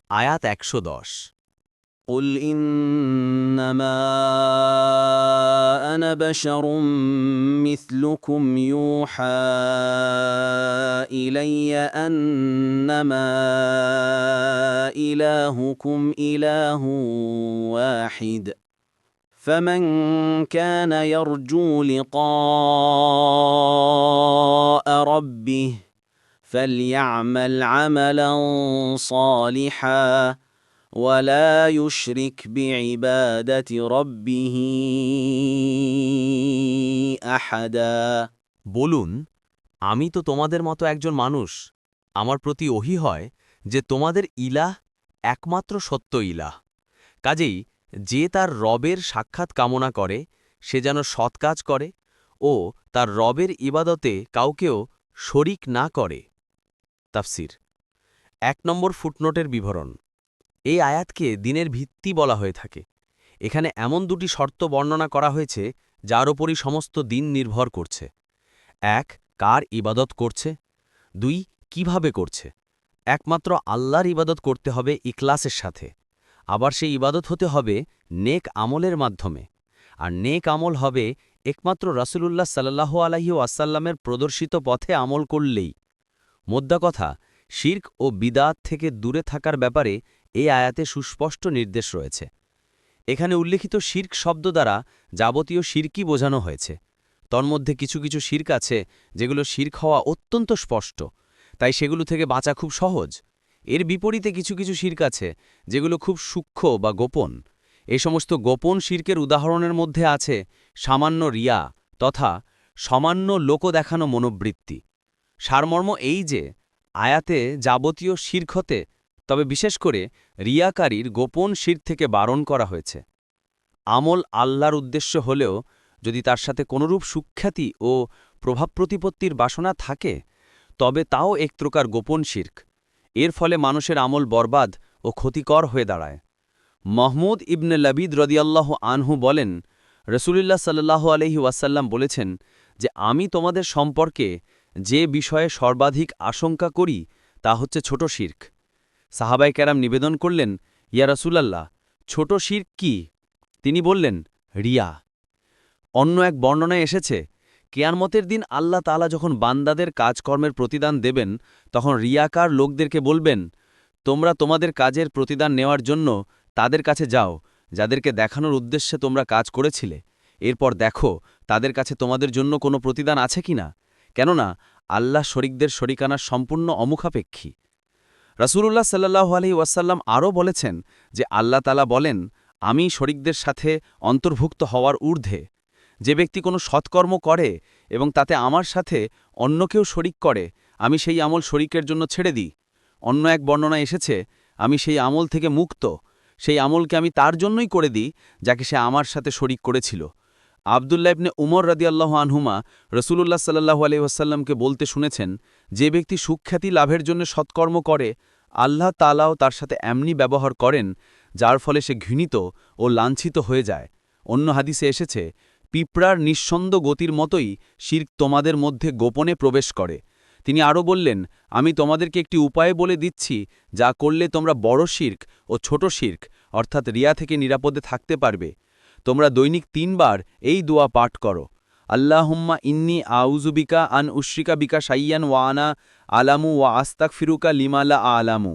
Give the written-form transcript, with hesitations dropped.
আয়াত ১১০। قل إنما أنا بشر مثلكم يوحى إلي أنما إلهكم إله واحد فمن كان يرجو لقاء ربه فليعمل عملا صالحا ولا يشرك بعبادة ربه أحدا বলুন, আমি তো তোমাদের মতো একজন মানুষ। আমার প্রতি ওহী হয় যে তোমাদের ইলাহ একমাত্র সত্য ইলাহ। কাজেই যে তার রবের সাক্ষাৎ কামনা করে সে যেন সৎ কাজ করে ও তার রবের ইবাদতে কাউকেও শরিক না করে। তাফসির ১ নম্বর ফুটনোটের বিবরণ। এই আয়াতকে দ্বীনের ভিত্তি বলা হয়ে থাকে। এখানে এমন দুটি শর্ত বর্ণনা করা হয়েছে যার ওপরই সমস্ত দ্বীন নির্ভর করছে। ১. কার ইবাদত করছে। ২. কিভাবে করছে। একমাত্র আল্লাহর ইবাদত করতে হবে ইখলাসের সাথে। আবার সেই ইবাদত হতে হবে নেক আমলের মাধ্যমে। আর নেক আমল হবে একমাত্র রাসূলুল্লাহ সাল্লাল্লাহু আলাইহি ওয়াসাল্লামের প্রদর্শিত পথে আমল করলেই। মোদ্দা কথা, শিরক ও বিদআত থেকে দূরে থাকার ব্যাপারে এই আয়াতে সুস্পষ্ট নির্দেশ রয়েছে। এখানে উল্লেখিত শিরক শব্দ দ্বারা যাবতীয় শিরকই বোঝানো হয়েছে। তন্মধ্যে কিছু কিছু শিরক আছে যেগুলো শিরক হওয়া অত্যন্ত স্পষ্ট, তাই সেগুলো থেকে বাঁচা খুব সহজ। এর বিপরীতে কিছু কিছু শিরক আছে যেগুলো খুব সূক্ষ্ম বা গোপন। এই সমস্ত গোপন শিরকের উদাহরণের মধ্যে আছে সামান্য রিয়া তথা সামান্য লোক দেখানো মনোবৃত্তি। সারমর্ম এই যে আয়াতে যাবতীয় শিরক হতে, তবে বিশেষ করে রিয়াকারীর গোপন শিরক থেকে বারণ করা হয়েছে। আমল আল্লাহর উদ্দেশ্য হলেও যদি তার সাথে কোনরূপ সুখ্যাতি ও প্রভাব প্রতিপত্তির বাসনা থাকে তবে তাও এক প্রকার গোপন শিরক। এর ফলে মানুষের আমল বরবাদ ও ক্ষতিকর হয়ে দাঁড়ায়। মাহমুদ ইবনে লাবিদ রদিয়াল্লাহু আনহু বলেন, রসুলুল্লাহ সাল্লাল্লাহু আলাইহি ওয়াসাল্লাম বলেছেন যে আমি তোমাদের সম্পর্কে যে বিষয়ে সর্বাধিক আশঙ্কা করি তা হচ্ছে ছোট শিরক। সাহাবায়ে কেরাম নিবেদন করলেন, ইয়া রাসূলাল্লাহ, ছোট শিরক কি? তিনি বললেন, রিয়া। অন্য এক বর্ণনায় এসেছে, কিয়ামতের দিন আল্লাহ তাআলা যখন বান্দাদের কাজকর্মের প্রতিদান দেবেন তখন রিয়াকার লোকদেরকে বলবেন, তোমরা তোমাদের কাজের প্রতিদান নেওয়ার জন্য তাদের কাছে যাও যাদেরকে দেখানোর উদ্দেশ্যে তোমরা কাজ করেছিলে। এরপর দেখো তাদের কাছে তোমাদের জন্য কোনো প্রতিদান আছে কিনা, কেননা আল্লাহ শরিকদের শরিকানার সম্পূর্ণ অমুখাপেক্ষী। রাসূলুল্লাহ সাল্লাল্লাহু আলাইহি ওয়াসাল্লাম আরও বলেছেন যে আল্লাহ তাআলা বলেন, আমি শরিকদের সাথে অন্তর্ভুক্ত হওয়ার ঊর্ধ্বে। যে ব্যক্তি কোনো সৎকর্ম করে এবং তাতে আমার সাথে অন্য কেউ শরিক করে, আমি সেই আমল শরিকের জন্য ছেড়ে দিই। অন্য এক বর্ণনায় এসেছে, আমি সেই আমল থেকে মুক্ত, সেই আমলকে আমি তার জন্যই করে দিই যাকে সে আমার সাথে শরিক করেছিল। আবদুল্লাহ ইবনে উমর রাদিয়াল্লাহু আনহুমা রসুলুল্লাহ সাল্লাল্লাহু আলাইহি ওয়াসাল্লামকে বলতে শুনেছেন, যে ব্যক্তি সুখ্যাতি লাভের জন্য সৎকর্ম করে আল্লাহ তাআলাও তার সাথে এমনি ব্যবহার করেন যার ফলে সে ঘৃণিত ও লাঞ্ছিত হয়ে যায়। অন্য হাদিসে এসেছে, পিঁপড়ার নিঃসন্দ গতির মতোই শিরক তোমাদের মধ্যে গোপনে প্রবেশ করে। তিনি আরও বললেন, আমি তোমাদেরকে একটি উপায় বলে দিচ্ছি যা করলে তোমরা বড় শিরক ও ছোট শিরক অর্থাৎ রিয়া থেকে নিরাপদে থাকতে পারবে। তোমরা দৈনিক ৩ বার এই দোয়া পাঠ করো, আল্লাহুম্মা ইন্নী আউযুবিকা আন উশরিকা বিকা শাইয়ান ওয়া আনা আলামু ওয়া আস্তাগফিরুকা লিমা লা আ'লামু।